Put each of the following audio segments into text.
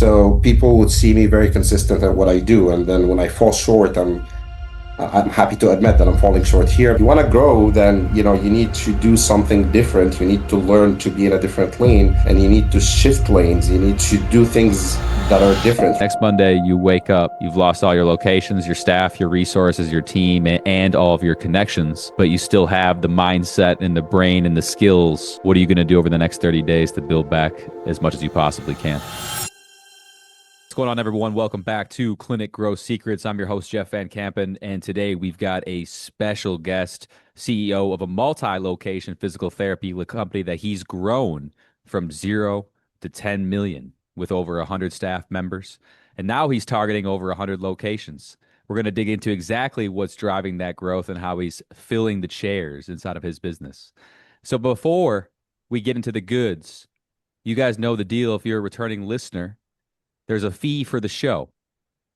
So people would see me very consistent at what I do. And then when I fall short, I'm happy to admit that I'm falling short here. If you want to grow, then you need to do something different. You need to learn to be in a different lane, and you need to shift lanes. You need to do things that are different. Next Monday, you wake up, you've lost all your locations, your staff, your resources, your team, and all of your connections, but you still have the mindset and the brain and the skills. What are you going to do over the next 30 days to build back as much as you possibly can? What's going on, everyone? Welcome back to Clinic Growth Secrets. I'm your host, Jeff Van Kampen, and today we've got a special guest, CEO of a multi-location physical therapy company that he's grown from 0 to 10 million with over 100 staff members. And now he's targeting over 100 locations. We're going to dig into exactly what's driving that growth and how he's filling the chairs inside of his business. So before we get into the goods, you guys know the deal if you're a returning listener. There's a fee for the show.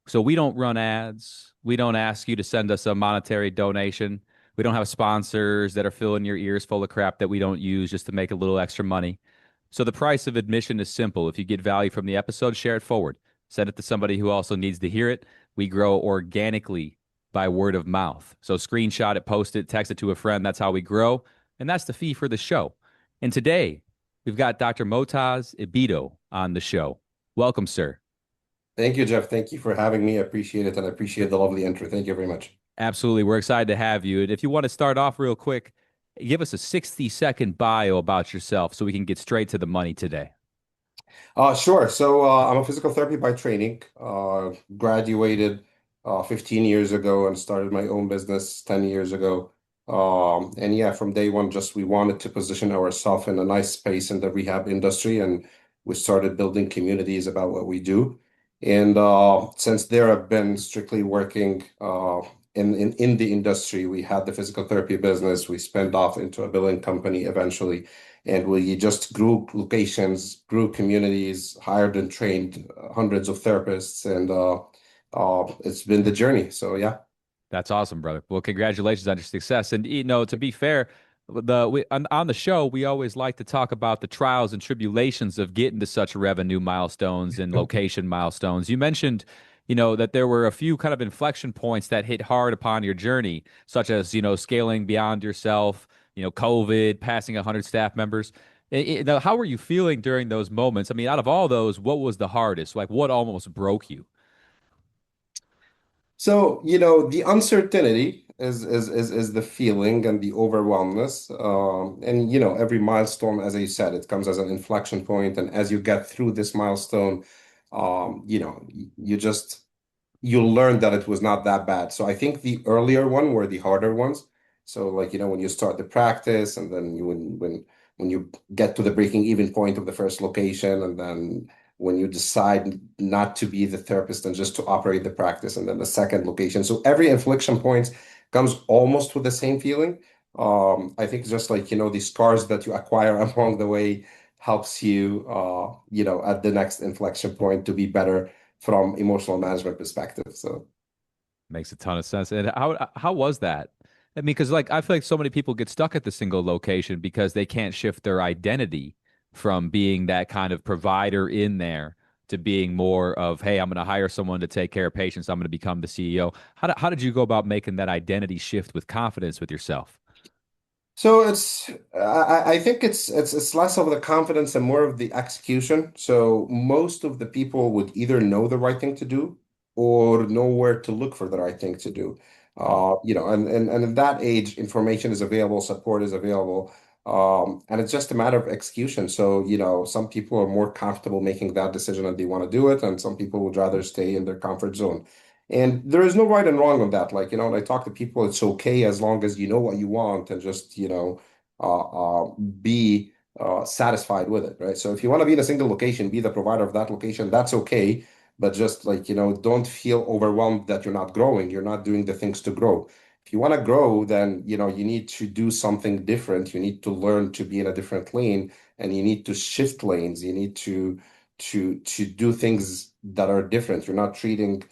So we don't run ads. We don't ask you to send us a monetary donation. We don't have sponsors that are filling your ears full of crap that we don't use just to make a little extra money. So the price of admission is simple. If you get value from the episode, share it forward. Send it to somebody who also needs to hear it. We grow organically by word of mouth. So screenshot it, post it, text it to a friend. That's how we grow. And that's the fee for the show. And today, we've got Dr. Motaz Ebeido on the show. Welcome, sir. Thank you, Jeff. Thank you for having me. I appreciate it, and I appreciate the lovely intro. Thank you very much. Absolutely. We're excited to have you. And if you want to start off real quick, give us a 60-second bio about yourself so we can get straight to the money today. Sure. So I'm a physical therapy by training. Graduated 15 years ago and started my own business 10 years ago. And yeah, from day one, just we wanted to position ourselves in a nice space in the rehab industry, and we started building communities about what we do. And since there, I've been strictly working in the industry. We had the physical therapy business. We spun off into a billing company eventually, and we just grew locations, grew communities, hired and trained hundreds of therapists, and it's been the journey. So yeah. That's awesome, brother. Well, congratulations on your success. And to be fair, on the show we always like to talk about the trials and tribulations of getting to such revenue milestones and location milestones. You mentioned, that there were a few kind of inflection points that hit hard upon your journey, such as scaling beyond yourself, COVID, passing 100 staff members. Now, how were you feeling during those moments? I mean, out of all those, what was the hardest? Like, what almost broke you? So, the uncertainty is the feeling and the overwhelmness. And every milestone, as I said, it comes as an inflection point. And as you get through this milestone, you just you'll learn that it was not that bad. So I think the earlier one were the harder ones. So like, when you start the practice, and then when you get to the breaking even point of the first location, and then when you decide not to be the therapist and just to operate the practice, and then the second location. So every inflection point comes almost with the same feeling. I think just like, the scars that you acquire along the way helps you, at the next inflection point to be better from emotional management perspective. So Makes a ton of sense. And how was that? I mean, because like I feel like so many people get stuck at the single location because they can't shift their identity from being that kind of provider in there to being more of, hey, I'm going to hire someone to take care of patients. I'm going to become the CEO. How did you go about making that identity shift with confidence with yourself? So I think it's less of the confidence and more of the execution. So most of the people would either know the right thing to do or know where to look for the right thing to do. And in that age, information is available, support is available, and it's just a matter of execution. So, some people are more comfortable making that decision and they want to do it, and some people would rather stay in their comfort zone. And there is no right and wrong on that. Like, when I talk to people, it's okay as long as you know what you want and just, be satisfied with it, right? So if you want to be in a single location, be the provider of that location, that's okay. But just like, don't feel overwhelmed that you're not growing. You're not doing the things to grow. If you want to grow, then, you need to do something different. You need to learn to be in a different lane, and you need to shift lanes. You need to do things that are different. You're not treating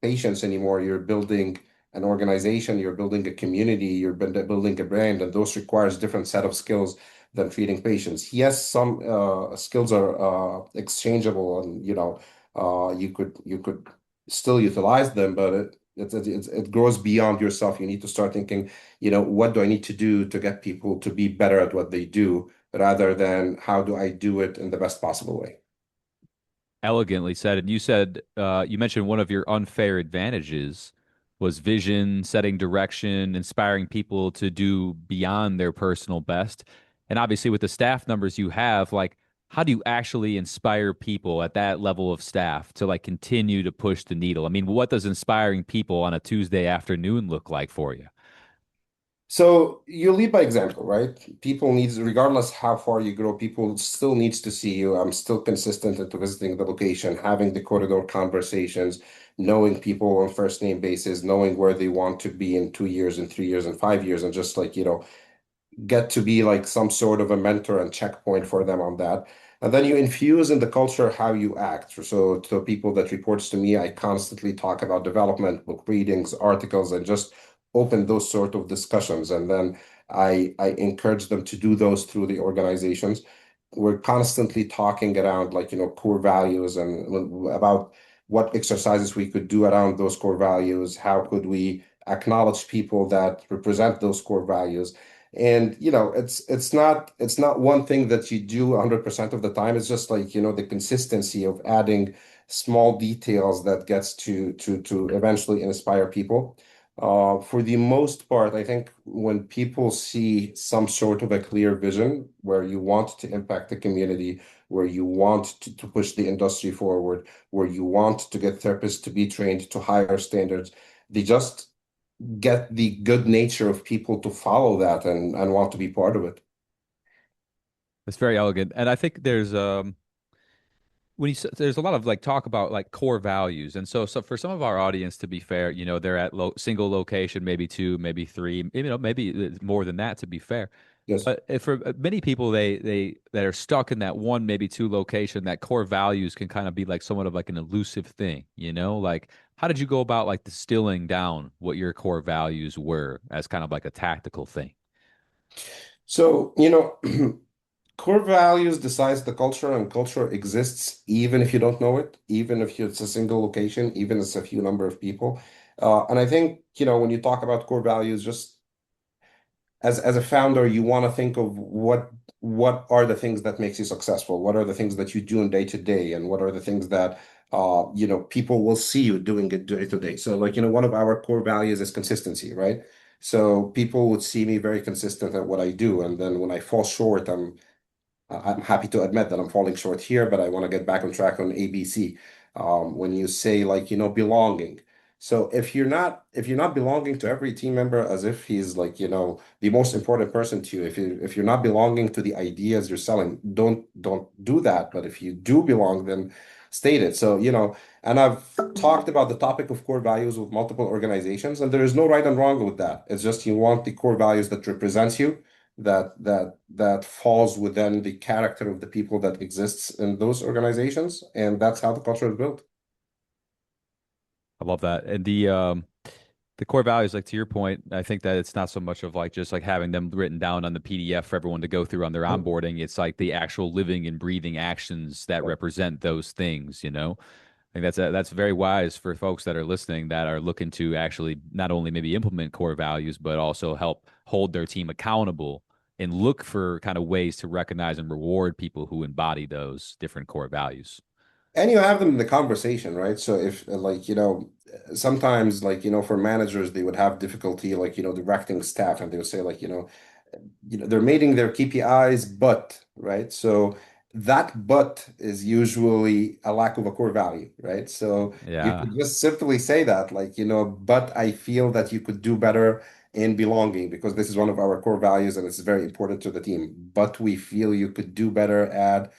patients anymore. You're building an organization, you're building a community, you're building a brand, and those requires different set of skills than treating patients. Yes, some skills are exchangeable, and You could still utilize them, but it grows beyond yourself. You need to start thinking, what do I need to do to get people to be better at what they do, rather than how do I do it in the best possible way. Elegantly said. And you said you mentioned one of your unfair advantages was vision, setting direction, inspiring people to do beyond their personal best. And obviously, with the staff numbers you have, like, how do you actually inspire people at that level of staff to like continue to push the needle? I mean, what does inspiring people on a Tuesday afternoon look like for you? So you lead by example, right? People needs, regardless how far you grow, people still needs to see you. I'm still consistent into visiting the location, having the corridor conversations, knowing people on first name basis, knowing where they want to be in 2 years and 3 years and 5 years, and just like, get to be like some sort of a mentor and checkpoint for them on that. And then you infuse in the culture how you act. So to people that reports to me, I constantly talk about development, book readings, articles, and just open those sort of discussions. And then I encourage them to do those through the organizations. We're constantly talking around like, core values and about what exercises we could do around those core values. How could we acknowledge people that represent those core values? And it's not one thing that you do 100% of the time. It's just like, the consistency of adding small details that gets to eventually inspire people. For the most part, I think when people see some sort of a clear vision where you want to impact the community, where you want to push the industry forward, where you want to get therapists to be trained to higher standards, they just get the good nature of people to follow that and want to be part of it. It's very elegant. And I think there's there's a lot of like talk about like core values, and so for some of our audience, to be fair, they're at single location, maybe two, maybe three, maybe more than that, to be fair. Yes. But for many people, they that are stuck in that one, maybe two location, that core values can kind of be like somewhat of like an elusive thing, like how did you go about like distilling down what your core values were as kind of like a tactical thing? So, core values decides the culture, and culture exists even if you don't know it, even if it's a single location, even if it's a few number of people. And I think, when you talk about core values, just as a founder, you want to think of what are the things that makes you successful? What are the things that you do in day to day? And what are the things that people will see you doing it day to day? So like, one of our core values is consistency, right? So people would see me very consistent at what I do. And then when I fall short, I'm happy to admit that I'm falling short here, but I want to get back on track on ABC. When you say like, belonging. So if you're not belonging to every team member as if he's like, the most important person to you, if you're not belonging to the ideas you're selling, don't do that. But if you do belong, then state it. So, and I've talked about the topic of core values with multiple organizations, and there is no right and wrong with that. It's just you want the core values that represents you, that falls within the character of the people that exists in those organizations, and that's how the culture is built. I love that. And the core values, like to your point, I think that it's not so much of like just like having them written down on the PDF for everyone to go through on their onboarding. It's like the actual living and breathing actions that represent those things. I think that's very wise for folks that are listening that are looking to actually not only maybe implement core values, but also help hold their team accountable and look for kind of ways to recognize and reward people who embody those different core values. And you have them in the conversation, right? So if like, sometimes like, for managers, they would have difficulty like, directing staff, and they would say like, they're meeting their KPIs, but, right? So that but is usually a lack of a core value, right? So you Yeah. could just simply say that, like, but I feel that you could do better in belonging, because this is one of our core values and it's very important to the team. But we feel you could do better at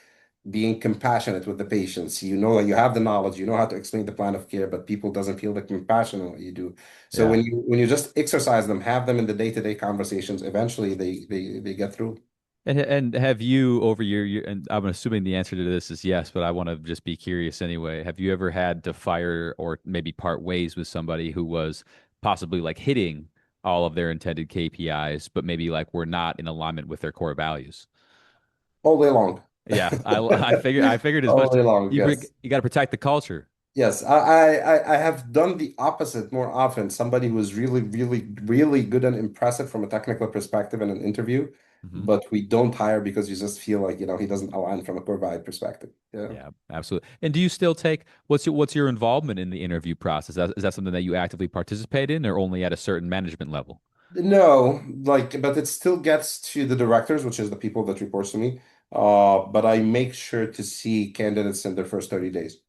being compassionate with the patients. You know that you have the knowledge, you know how to explain the plan of care, but people doesn't feel the compassion in what you do. So Yeah. when you just exercise them, have them in the day-to-day conversations, eventually they get through. And have you over and I'm assuming the answer to this is yes, but I want to just be curious anyway. Have you ever had to fire or maybe part ways with somebody who was possibly like hitting all of their intended KPIs, but maybe like were not in alignment with their core values? All day long. Yeah, I figured as All much. day long, yes. You got to protect the culture. Yes, I have done the opposite more often. Somebody who is really, really, really good and impressive from a technical perspective in an interview, Hmm. but we don't hire because you just feel like, he doesn't align from a core value perspective. Yeah. Yeah, absolutely. And do you still take what's your involvement in the interview process? Is that something that you actively participate in, or only at a certain management level? No, like, but it still gets to the directors, which is the people that reports to me. But I make sure to see candidates in their first 30 days.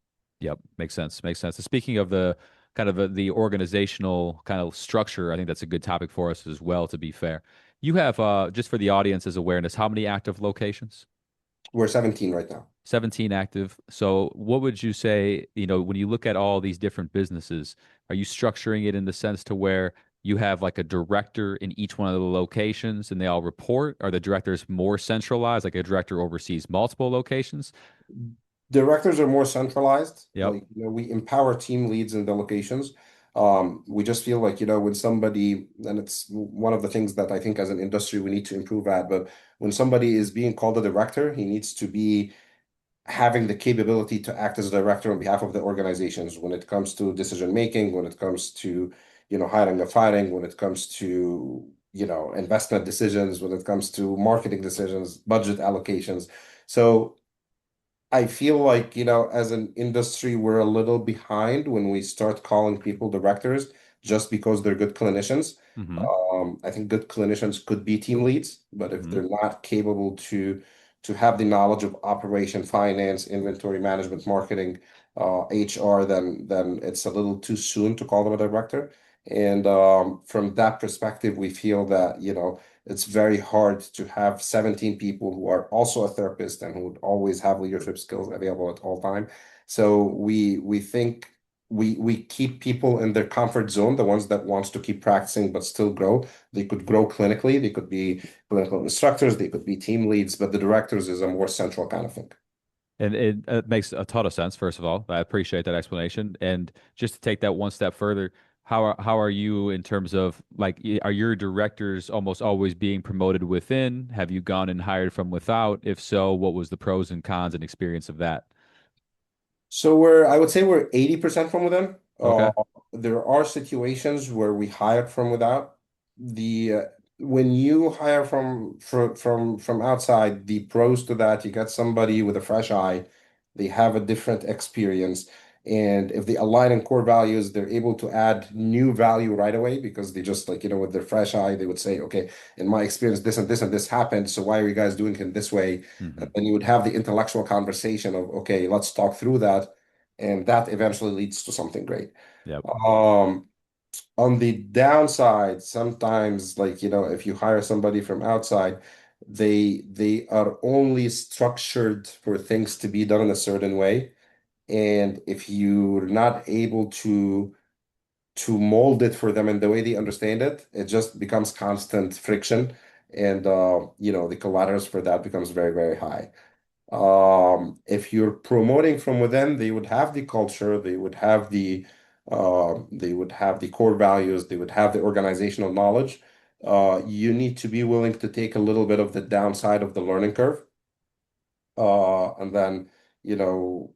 Yep, makes sense. Makes sense. And speaking of the kind of the organizational kind of structure, I think that's a good topic for us as well, to be fair. You have just for the audience's awareness, how many active locations? We're 17 right now. 17 active. So what would you say, when you look at all these different businesses, are you structuring it in the sense to where you have like a director in each one of the locations and they all report? Are the directors more centralized, like a director oversees multiple locations? Directors are more centralized. Yep. Like, we empower team leads in the locations. We just feel like, when somebody, and it's one of the things that I think as an industry we need to improve at, but when somebody is being called a director, he needs to be having the capability to act as a director on behalf of the organizations when it comes to decision making, when it comes to, hiring and firing, when it comes to, investment decisions, when it comes to marketing decisions, budget allocations. So I feel like, as an industry, we're a little behind when we start calling people directors just because they're good clinicians. Mm-hmm. I think good clinicians could be team leads, but if Mm-hmm. they're not capable to have the knowledge of operation, finance, inventory management, marketing, HR, then it's a little too soon to call them a director. And from that perspective, we feel that, it's very hard to have 17 people who are also a therapist and who would always have leadership skills available at all time. So we think we keep people in their comfort zone, the ones that wants to keep practicing but still grow. They could grow clinically, they could be clinical instructors, they could be team leads, but the directors is a more central kind of thing. And it makes a ton of sense, first of all. I appreciate that explanation. And just to take that one step further, how are you in terms of like are your directors almost always being promoted within? Have you gone and hired from without? If so, what was the pros and cons and experience of that? So I would say we're 80% from within. Okay. There are situations where we hired from without. The When you hire from outside, the pros to that, you get somebody with a fresh eye. They have a different experience, and if they align in core values, they're able to add new value right away because they just like, with their fresh eye, they would say, okay, in my experience, this and this and this happened. So why are you guys doing it this way? Hmm. And then you would have the intellectual conversation of, okay, let's talk through that. And that eventually leads to something great. Yep. Um, on the downside, sometimes like, if you hire somebody from outside, they are only structured for things to be done in a certain way. And if you're not able to mold it for them in the way they understand it, it just becomes constant friction. And the collaterals for that becomes very, very high. If you're promoting from within, they would have the culture, they would have the core values, they would have the organizational knowledge. You need to be willing to take a little bit of the downside of the learning curve. And then, you know,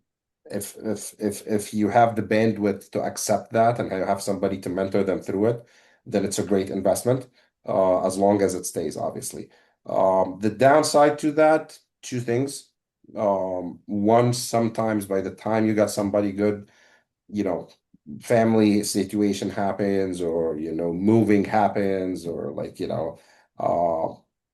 if you have the bandwidth to accept that and have somebody to mentor them through it, then it's a great investment, as long as it stays, obviously. The downside to that, two things. One, sometimes by the time you got somebody good, you know, family situation happens or, moving happens or like, uh,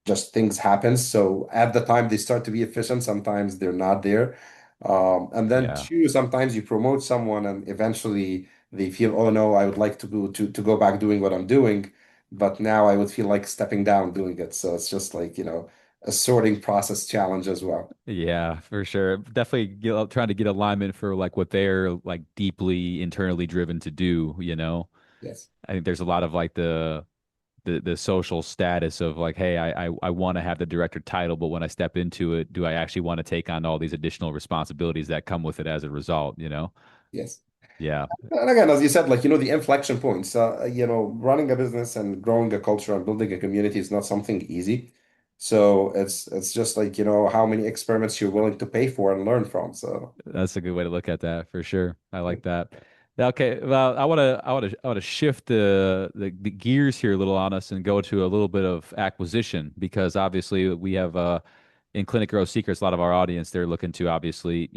just things happen. So at the time they start to be efficient, sometimes they're not there. And then Yeah. two, sometimes you promote someone and eventually they feel, oh no, I would like to go back doing what I'm doing, but now I would feel like stepping down doing it. So it's just like, a sorting process challenge as well. Yeah, for sure. Definitely trying to get alignment for like what they're like deeply internally driven to do. Yes. I think there's a lot of like the social status of like, hey, I want to have the director title, but when I step into it, do I actually want to take on all these additional responsibilities that come with it as a result? Yes. Yeah. And again, as you said, like, the inflection points, running a business and growing a culture and building a community is not something easy. So it's just like, how many experiments you're willing to pay for and learn from. So That's a good way to look at that for sure. I like that. Okay, well, I want to shift the gears here a little on us and go to a little bit of acquisition because obviously we have in Clinic Growth Secrets, a lot of our audience, they're looking to obviously,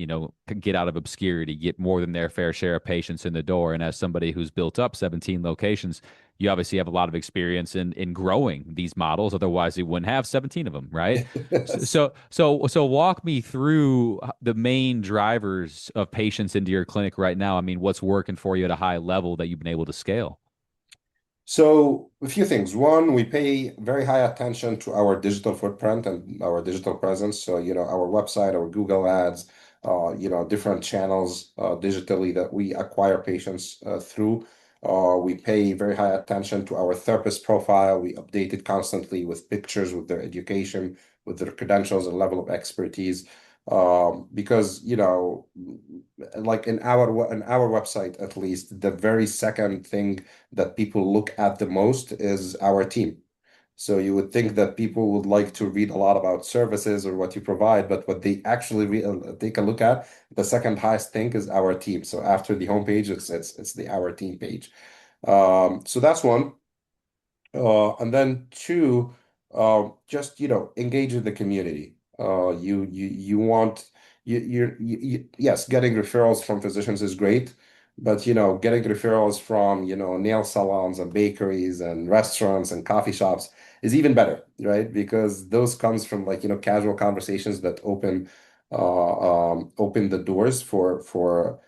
get out of obscurity, get more than their fair share of patients in the door. And as somebody who's built up 17 locations, you obviously have a lot of experience in growing these models. Otherwise, you wouldn't have 17 of them, right? yes. So walk me through the main drivers of patients into your clinic right now. I mean, what's working for you at a high level that you've been able to scale? So a few things. One, we pay very high attention to our digital footprint and our digital presence. So, our website, our Google Ads, different channels digitally that we acquire patients through. We pay very high attention to our therapist profile. We update it constantly with pictures, with their education, with their credentials and level of expertise. Because, like in our website, at least, the very second thing that people look at the most is our team. So you would think that people would like to read a lot about services or what you provide, but what they actually take a look at, the second highest thing is our team. So after the homepage, it's the our team page. So that's one. And then two, just engage with the community. You want yes, getting referrals from physicians is great, but getting referrals from nail salons and bakeries and restaurants and coffee shops is even better, right? Because those comes from like casual conversations that open the doors for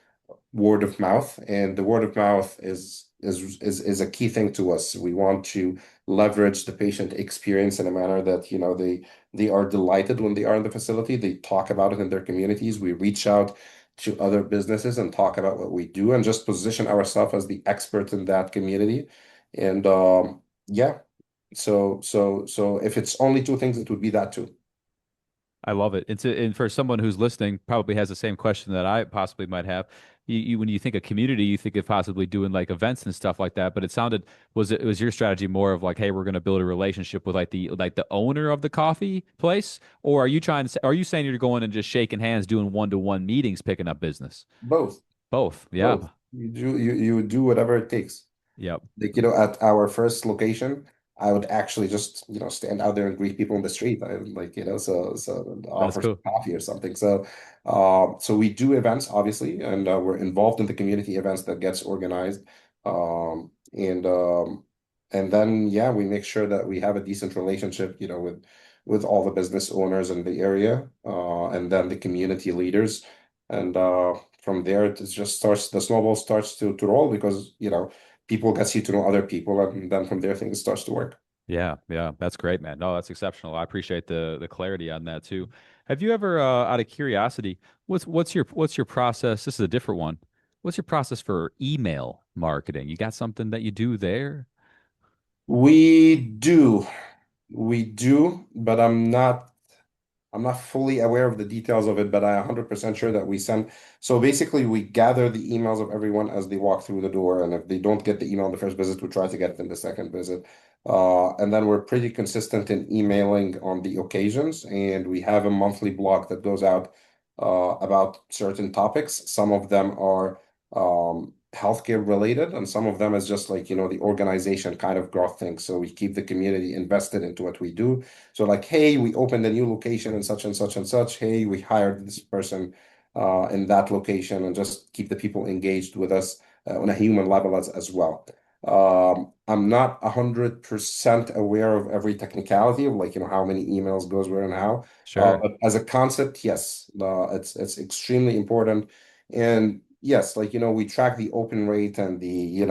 word of mouth, and the word of mouth is a key thing to us. We want to leverage the patient experience in a manner that they are delighted when they are in the facility. They talk about it in their communities. We reach out to other businesses and talk about what we do and just position ourselves as the expert in that community. And yeah, so if it's only two things, it would be that too. I love it. And for someone who's listening, probably has the same question that I possibly might have. When you think of community, you think of possibly doing like events and stuff like that. But it sounded was your strategy more of like, hey, we're going to build a relationship with like the owner of the coffee place, or are you trying to are you saying you're going and just shaking hands, doing one-to-one meetings, picking up business? Both, Both. Yeah. both. You do whatever it takes. Yep. Like, at our first location, I would actually just, stand out there and greet people in the street. I would like, so That's offer some cool. coffee or something. So we do events, obviously, and we're involved in the community events that gets organized. And then, yeah, we make sure that we have a decent relationship, with all the business owners in the area, and then the community leaders. And from there, the snowball starts to roll because, people gets you to know other people, and then from there things starts to work. Yeah, yeah, that's great, man. No, that's exceptional. I appreciate the clarity on that too. Have you ever, out of curiosity, what's your process? This is a different one. What's your process for email marketing? You got something that you do there? We do, we do, but I'm not fully aware of the details of it, but I'm 100% sure that we send. So basically, we gather the emails of everyone as they walk through the door, and if they don't get the email on the first visit, we try to get it in the second visit. And then we're pretty consistent in emailing on the occasions, and we have a monthly blog that goes out about certain topics. Some of them are healthcare related, and some of them is just like, the organization kind of growth thing. So we keep the community invested into what we do. So like, hey, we opened a new location in such and such and such. Hey, we hired this person in that location, and just keep the people engaged with us on a human level as well. I'm not 100% aware of every technicality of like, how many emails goes where and how. Sure. But as a concept, yes, it's extremely important. And yes, like, we track the open rate and the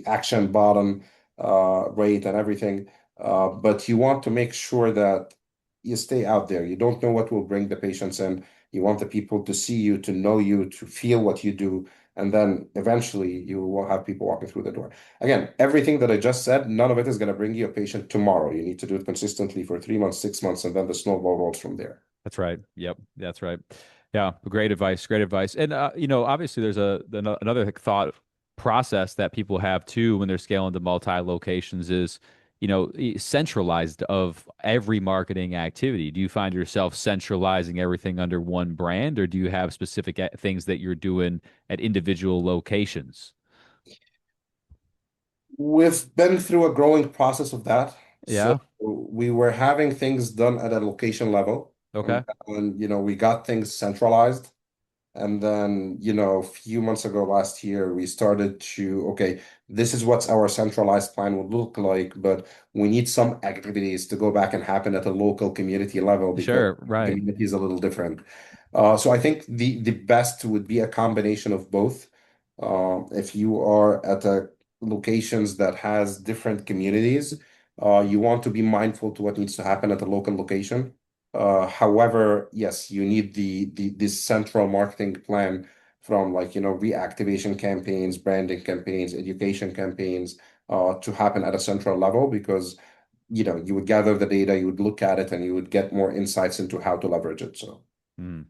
action bottom rate and everything. But you want to make sure that you stay out there. You don't know what will bring the patients in. You want the people to see you, to know you, to feel what you do, and then eventually you will have people walking through the door. Again, everything that I just said, none of it is going to bring you a patient tomorrow. You need to do it consistently for 3 months, 6 months, and then the snowball rolls from there. That's right. Yep, that's right. Yeah, great advice. Great advice. And obviously, there's another thought process that people have too when they're scaling to multi locations is centralized of every marketing activity? Do you find yourself centralizing everything under one brand, or do you have specific things that you're doing at individual locations? We've been through a growing process of that. So Yeah. we were having things done at a location level, Okay. and we got things centralized. And then, a few months ago, last year, we started to, okay, this is what our centralized plan would look like, but we need some activities to go back and happen at a local community level because Sure. Right. community is a little different. So I think the best would be a combination of both. If you are at a locations that has different communities, you want to be mindful to what needs to happen at the local location. However, yes, you need this central marketing plan from like, reactivation campaigns, branding campaigns, education campaigns, to happen at a central level because, you would gather the data, you would look at it, and you would get more insights into how to leverage it. So,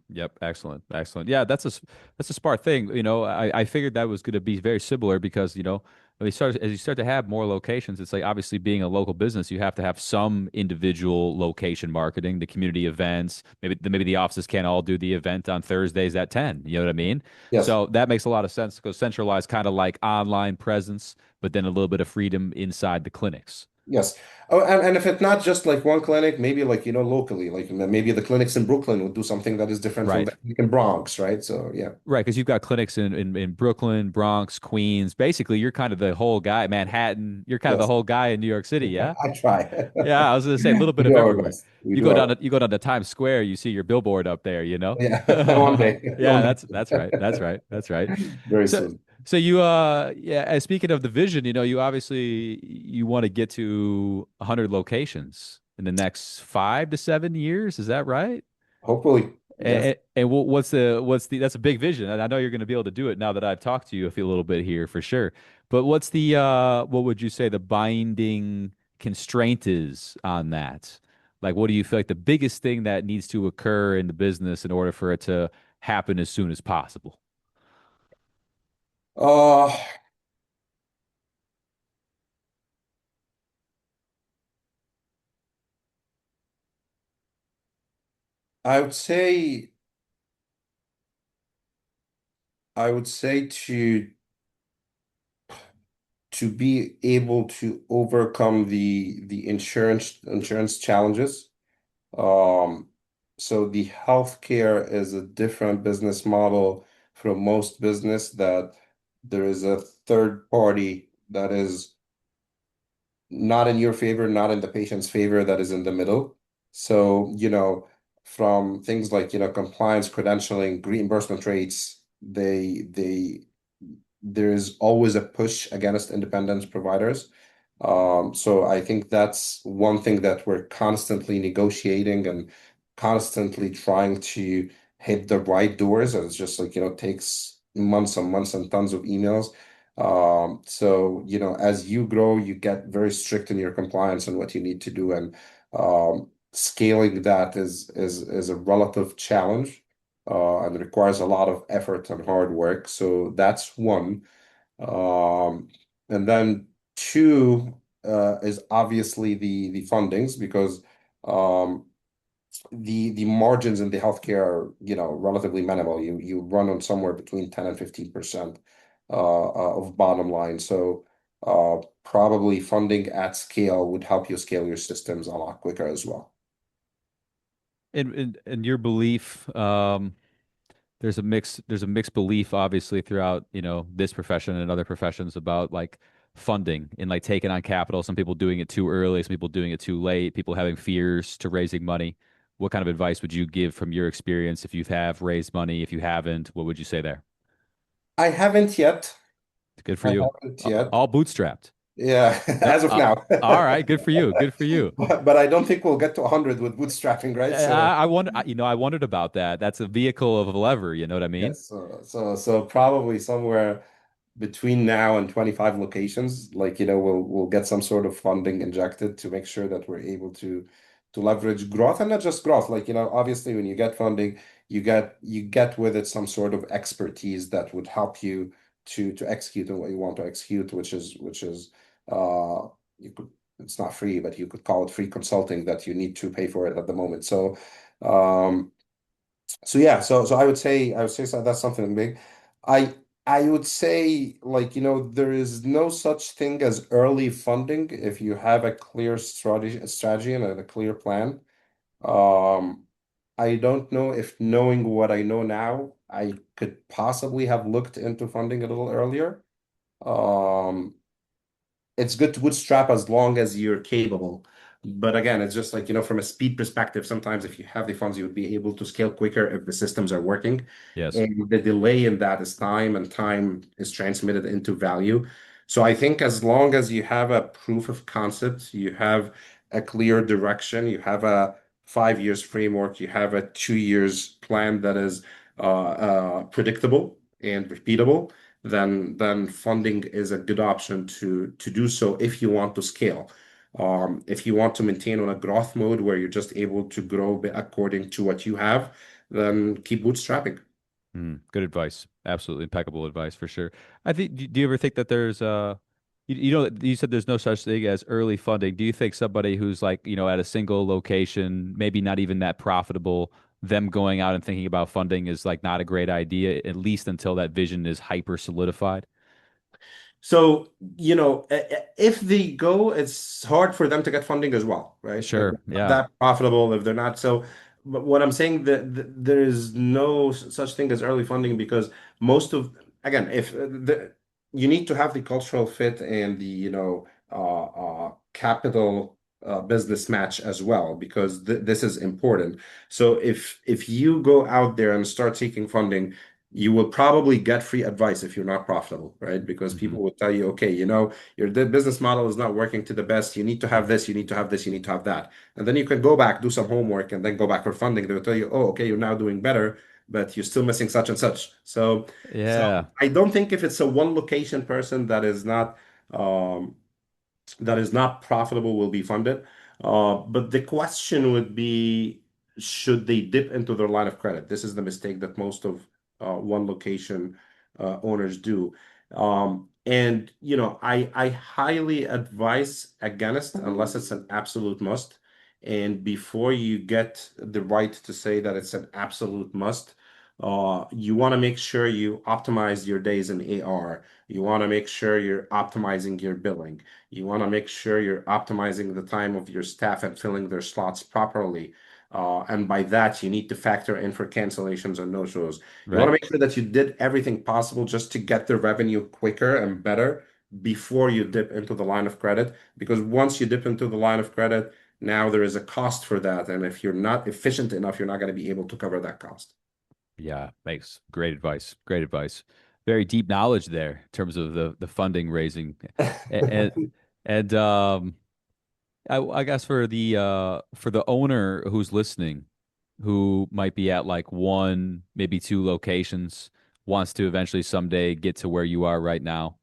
Yep, excellent, excellent. Yeah, that's a smart thing. I figured that was going to be very similar because as you start to have more locations, it's like obviously being a local business, you have to have some individual location marketing, the community events. Maybe the offices can't all do the event on Thursdays at 10. You know what I mean? yes. So that makes a lot of sense to go centralized, kind of like online presence, but then a little bit of freedom inside the clinics. Yes. Oh, and if it's not just like one clinic, maybe like, locally, like maybe the clinics in Brooklyn would do something that is different from the Right. clinic in Bronx, right? So, yeah. Right, because you've got clinics in Brooklyn, Bronx, Queens. Basically, you're kind of the whole guy, Manhattan. You're kind of the Yes. whole guy in New York City, yeah? I try. Yeah, I was gonna say a little We bit of do our everywhere. best. We do our You go down to Times Square, you see your billboard up there, you know? Yeah. One day. Yeah, One day. that's right. That's right. That's right. Very So soon. so you yeah, speaking of the vision, you obviously you want to get to 100 locations in the next 5 to 7 years, is that right? Hopefully. Yes. And what's the that's a big vision, and I know you're going to be able to do it now that I've talked to you a little bit here for sure. But what's the what would you say the binding constraint is on that? Like, what do you feel like the biggest thing that needs to occur in the business in order for it to happen as soon as possible? Uh, I would say I would say to be able to overcome the insurance challenges. Um, so the healthcare is a different business model from most business that there is a third party that is not in your favor, not in the patient's favor, that is in the middle. So, from things like, compliance, credentialing, reimbursement rates, there's always a push against independent providers. So I think that's one thing that we're constantly negotiating and constantly trying to hit the right doors. And it's just like, takes months and months and tons of emails. So, as you grow, you get very strict in your compliance and what you need to do. And scaling that is a relative challenge, and requires a lot of effort and hard work. So that's one. Um, and then two is obviously the fundings because um, the margins in the healthcare are, relatively minimal. You run on somewhere between 10 and 15% of bottom line. So probably funding at scale would help you scale your systems a lot quicker as well. In your belief, there's a mixed belief obviously throughout this profession and other professions about like funding and like taking on capital, some people doing it too early, some people doing it too late, people having fears to raising money. What kind of advice would you give from your experience if you have raised money? If you haven't, what would you say there? I haven't yet. Good for I you. haven't yet. All bootstrapped. Yeah, No, as of now. all right, good for you, good for you. But I don't think we'll get to 100 with bootstrapping, right? So I wonder, I wondered about that. That's a vehicle of a lever, you know what I mean? yes, so probably somewhere between now and 25 locations, like, we'll get some sort of funding injected to make sure that we're able to leverage growth, and not just growth. Like, obviously when you get funding, you get with it some sort of expertise that would help you to execute on what you want to execute, which is uh you could it's not free, but you could call it free consulting that you need to pay for it at the moment. Um, so yeah, so I would say so that's something big. I I would say like there is no such thing as early funding if you have a clear strategy and a clear plan. Um, I don't know if knowing what I know now, I could possibly have looked into funding a little earlier. Um, it's good to bootstrap as long as you're capable. But again, it's just like, from a speed perspective, sometimes if you have the funds, you would be able to scale quicker if the systems are working. Yes. And the delay in that is time, and time is transmitted into value. So I think as long as you have a proof of concept, you have a clear direction, you have a 5 years framework, you have a 2 years plan that is predictable and repeatable, then funding is a good option to do so if you want to scale. If you want to maintain on a growth mode where you're just able to grow according to what you have, then keep bootstrapping. Good advice. Absolutely impeccable advice for sure. I think, do you ever think that there's you said there's no such thing as early funding. Do you think somebody who's like, at a single location, maybe not even that profitable, them going out and thinking about funding is like not a great idea, at least until that vision is hyper solidified? So, if they go, it's hard for them to get funding as well, right? If Sure. they're not Yeah. that profitable, if they're not. So, but what I'm saying that there is no such thing as early funding because most of, again, if you need to have the cultural fit and the, capital business match as well because this is important. So if you go out there and start seeking funding, you will probably get free advice if you're not profitable, right? Because Hmm. people will tell you, okay, your business model is not working to the best. You need to have this, you need to have this, you need to have that. And then you can go back, do some homework, and then go back for funding. They will tell you, oh, okay, you're now doing better, but you're still missing such and such. So Yeah. I don't think if it's a one location person um, that is not profitable will be funded. But the question would be, should they dip into their line of credit? This is the mistake that most of one location owners do. And I highly advise against unless it's an absolute must. And before you get the right to say that it's an absolute must, you want to make sure you optimize your days in AR. You want to make sure you're optimizing your billing. You want to make sure you're optimizing the time of your staff and filling their slots properly. And by that, you need to factor in for cancellations and no-shows. You want to Right. make sure that you did everything possible just to get the revenue quicker and better before you dip into the line of credit. Because once you dip into the line of credit, now there is a cost for that. And if you're not efficient enough, you're not going to be able to cover that cost. Yeah, makes great advice. Great advice. Very deep knowledge there in terms of the funding raising. And and I guess for the owner who's listening, who might be at like one, maybe two locations, wants to eventually someday get to where you are right now.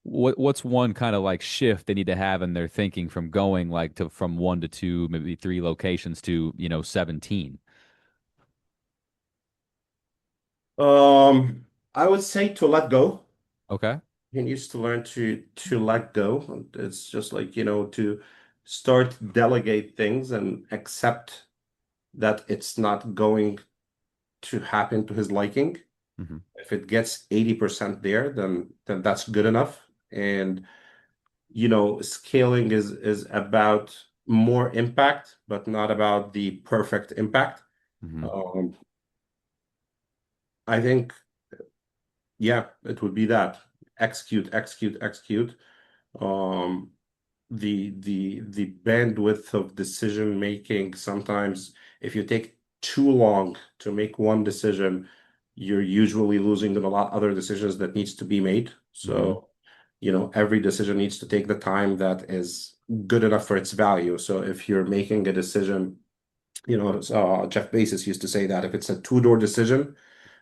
What's one kind of like shift they need to have in their thinking from going like to from one to two, maybe three locations to, 17? I would say to let go. Okay. He needs to learn to let go. It's just like, to start delegate things and accept that it's not going to happen to his liking. Hmm. If it gets 80% there, then that's good enough. And scaling is about more impact, but not about the perfect impact. Hmm. Um, I think, yeah, it would be that. Execute, execute, execute. Um, the bandwidth of decision making sometimes if you take too long to make one decision, you're usually losing on a lot other decisions that needs to be made. Hmm. So, every decision needs to take the time that is good enough for its value. So if you're making a decision, Jeff Bezos used to say that if it's a two-door decision,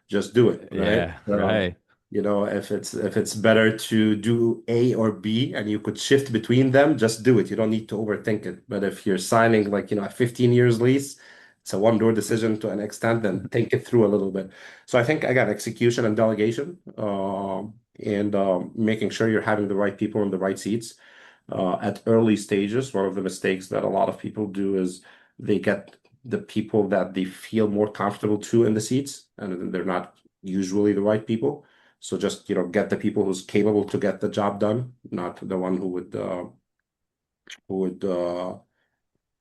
just do it, right? Yeah, right. If it's better to do A or B and you could shift between them, just do it. You don't need to overthink it. But if you're signing like, a 15 years lease, it's a one door decision to an extent, then think it through a little bit. So I think again, execution and delegation, and making sure you're having the right people in the right seats. at early stages. One of the mistakes that a lot of people do is they get the people that they feel more comfortable to in the seats, and they're not usually the right people. So just, get the people who's capable to get the job done, not the one who would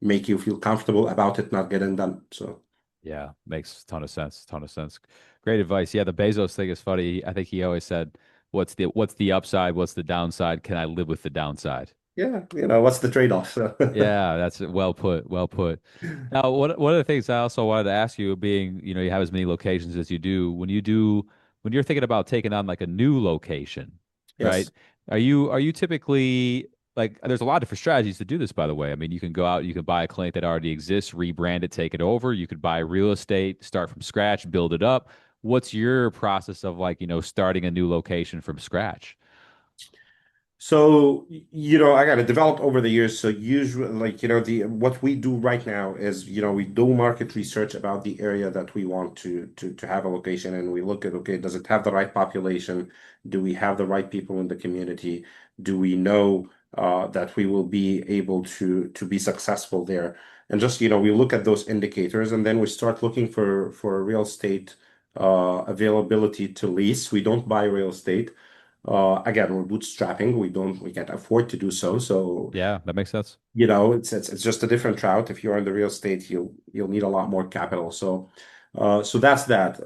make you feel comfortable about it not getting done. So Yeah, makes a ton of sense. Ton of sense. Great advice. Yeah, the Bezos thing is funny. I think he always said, "What's the upside? What's the downside? Can I live with the downside?" yeah, what's the trade-off? So Yeah, that's well put. Well put. Now, one of the things I also wanted to ask you, being, you have as many locations as you do, when you're thinking about taking on like a new location, right? yes. Are you typically like there's a lot of different strategies to do this, by the way. I mean, you can go out, you can buy a clinic that already exists, rebrand it, take it over. You could buy real estate, start from scratch, build it up. What's your process of like, starting a new location from scratch? So, I got it developed over the years. So usually, like, the what we do right now is, we do market research about the area that we want to have a location, and we look at, okay, does it have the right population? Do we have the right people in the community? Do we know that we will be able to be successful there? And just, we look at those indicators, and then we start looking for real estate availability to lease. We don't buy real estate. Again, we're bootstrapping. We can't afford to do so. So, Yeah, that makes sense. it's just a different route. If you're in the real estate, you'll need a lot more capital. So that's that.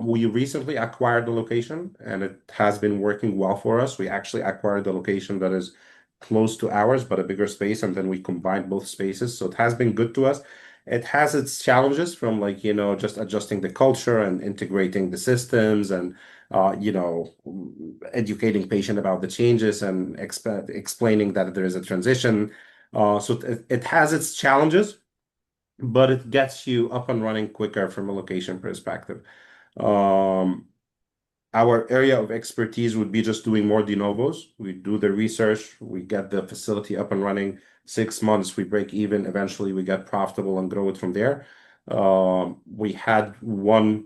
We recently acquired the location, and it has been working well for us. We actually acquired the location that is close to ours, but a bigger space, and then we combined both spaces. So it has been good to us. It has its challenges from, like, just adjusting the culture and integrating the systems and uh, you know, educating patient about the changes and explaining that there is a transition. So it has its challenges, but it gets you up and running quicker from a location perspective. Um, our area of expertise would be just doing more de novos. We do the research, we get the facility up and running. 6 months, we break even. Eventually, we get profitable and grow it from there. We had one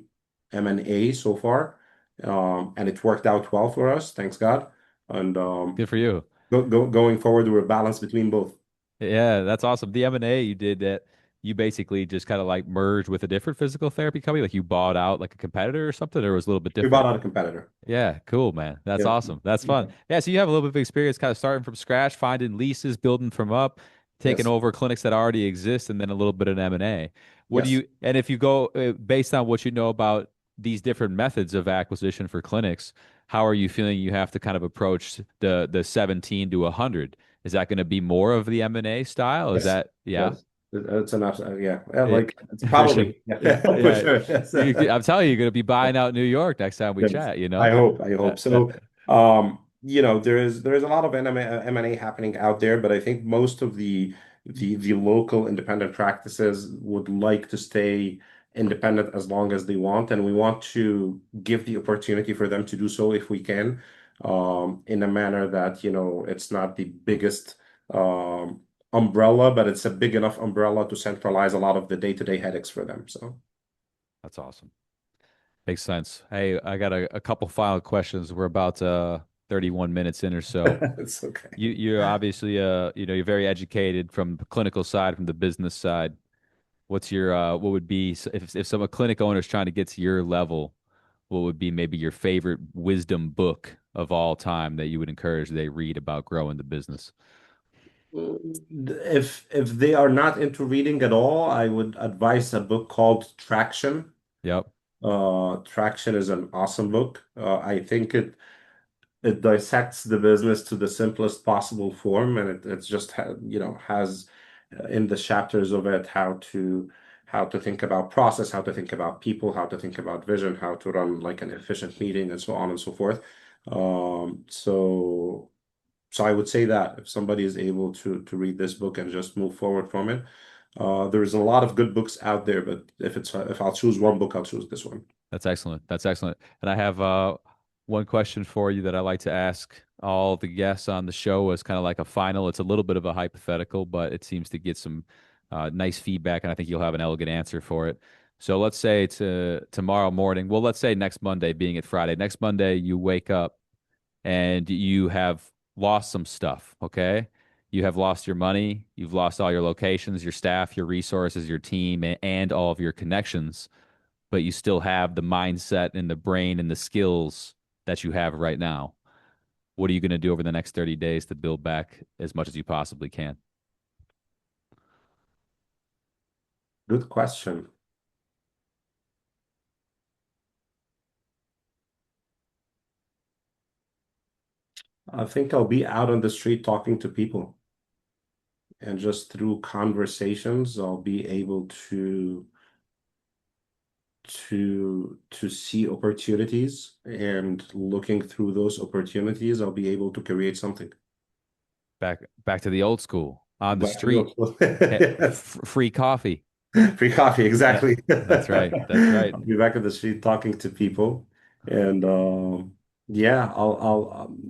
M&A so far, and it worked out well for us, thanks God. And Good for you. going forward, we're balanced between both. Yeah, that's awesome. The M&A you did that you basically just kind of like merged with a different physical therapy company, like you bought out like a competitor or something, or it was a little bit We bought different. out a competitor. Yeah, cool, man. That's Yep. awesome. That's fun. Yeah, so you have a little bit of experience kind of starting from scratch, finding leases, building from up, taking Yes. over clinics that already exist, and then a little bit of M&A. Yes. And if you go based on what you know about these different methods of acquisition for clinics, how are you feeling you have to kind of approach the 17 to 100? Is that going to be more of the M&A style? Is Yes. that, yeah? Yes. It's enough. Yeah. Yeah, It, like it's for sure. probably yeah, for Yeah. sure. Yes. I'm telling you, you're going to be buying out New York next time we Yes. chat, you I know? hope. I hope so. There is a lot of M&A happening out there, but I think most of the local independent practices would like to stay independent as long as they want, and we want to give the opportunity for them to do so if we can, in a manner that, it's not the biggest umbrella, but it's a big enough umbrella to centralize a lot of the day-to-day headaches for them. So That's awesome. Makes sense. Hey, I got a couple final questions. We're about 31 minutes in or so. it's okay. You're obviously you're very educated from the clinical side, from the business side. What would be if some a clinic owner is trying to get to your level, what would be maybe your favorite wisdom book of all time that you would encourage they read about growing the business? If they are not into reading at all, I would advise a book called Traction. Yep. Traction is an awesome book. I think it dissects the business to the simplest possible form, and it's just has in the chapters of it how to think about process, how to think about people, how to think about vision, how to run like an efficient meeting, and so on and so forth. So I would say that if somebody is able to read this book and just move forward from it, there's a lot of good books out there, but if I'll choose one book, I'll choose this one. That's excellent. That's excellent. And I have one question for you that I like to ask all the guests on the show as kind of like a final. It's a little bit of a hypothetical, but it seems to get some nice feedback, and I think you'll have an elegant answer for it. So let's say tomorrow morning. Well, let's say next Monday, being it Friday. Next Monday, you wake up and you have lost some stuff. Okay, You have lost your money, you've lost all your locations, your staff, your resources, your team, and all of your connections, but you still have the mindset and the brain and the skills that you have right now. What are you going to do over the next 30 days to build back as much as you possibly can? Good question. I think I'll be out on the street talking to people, and just through conversations, I'll be able to see opportunities, and looking through those opportunities, I'll be able to create something. Back to the old school on the Back to the street. old. Yes. Free coffee. Free coffee, Yeah, exactly. that's right. That's right. I'll be back in the street talking to people, and yeah,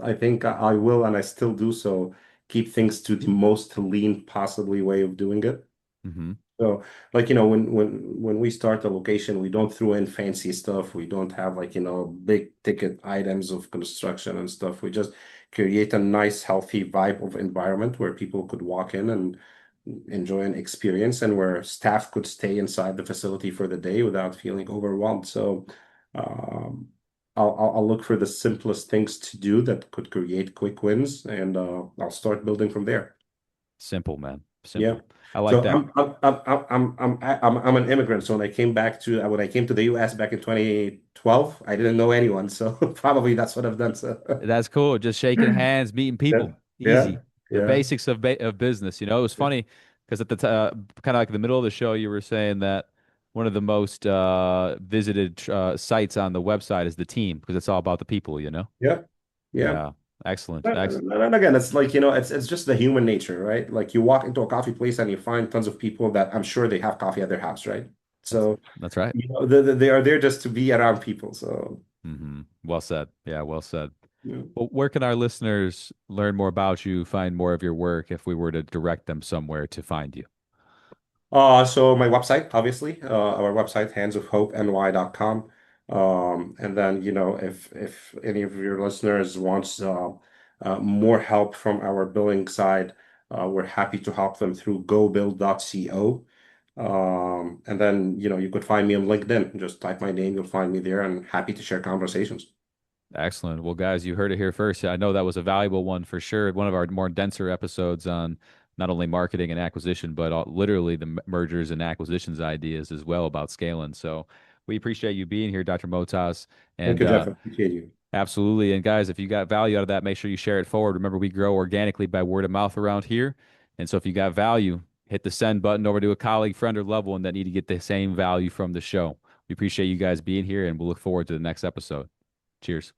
I think I will, and I still do so. Keep things to the most lean possibly way of doing it. Hmm. So, like, when we start a location, we don't throw in fancy stuff. We don't have, like, big ticket items of construction and stuff. We just create a nice, healthy vibe of environment where people could walk in and enjoy an experience, and where staff could stay inside the facility for the day without feeling overwhelmed. So, um, I'll look for the simplest things to do that could create quick wins, and I'll start building from there. Simple, man. Yeah. Simple. I like So that. I'm an immigrant. So when I came to the US back in 2012, I didn't know anyone. So probably that's what I've done. So That's cool. Just shaking hands, meeting yeah, people. yeah, Easy. The yeah, basics of business. You know, it was funny because at the kind of like in the middle of the show, you were saying that one of the most visited sites on the website is the team because it's all about the people, you know? yeah, yeah. Yeah. Excellent. Excellent. And again, it's like, it's just the human nature, right? Like, you walk into a coffee place and you find tons of people that I'm sure they have coffee at their house, right? That's So, that's right. they are there just to be around people. So, Well said. Yeah, well said. yeah. Well, where can our listeners learn more about you, find more of your work if we were to direct them somewhere to find you? So my website, obviously, our website, handsofhopeny.com. And then, if any of your listeners wants more help from our billing side, we're happy to help them through gobuild.co. And then, you could find me on LinkedIn. Just type my name, you'll find me there, and happy to share conversations. Excellent. Well, guys, you heard it here first. I know that was a valuable one for sure. One of our more denser episodes on not only marketing and acquisition, but literally the mergers and acquisitions ideas as well about scaling. So we appreciate you being here, Dr. Motaz. Thank And you, Jeff. I appreciate you. absolutely. And guys, if you got value out of that, make sure you share it forward. Remember, we grow organically by word of mouth around here. And so if you got value, hit the send button over to a colleague, friend, or loved one that need to get the same value from the show. We appreciate you guys being here, and we'll look forward to the next episode. Cheers.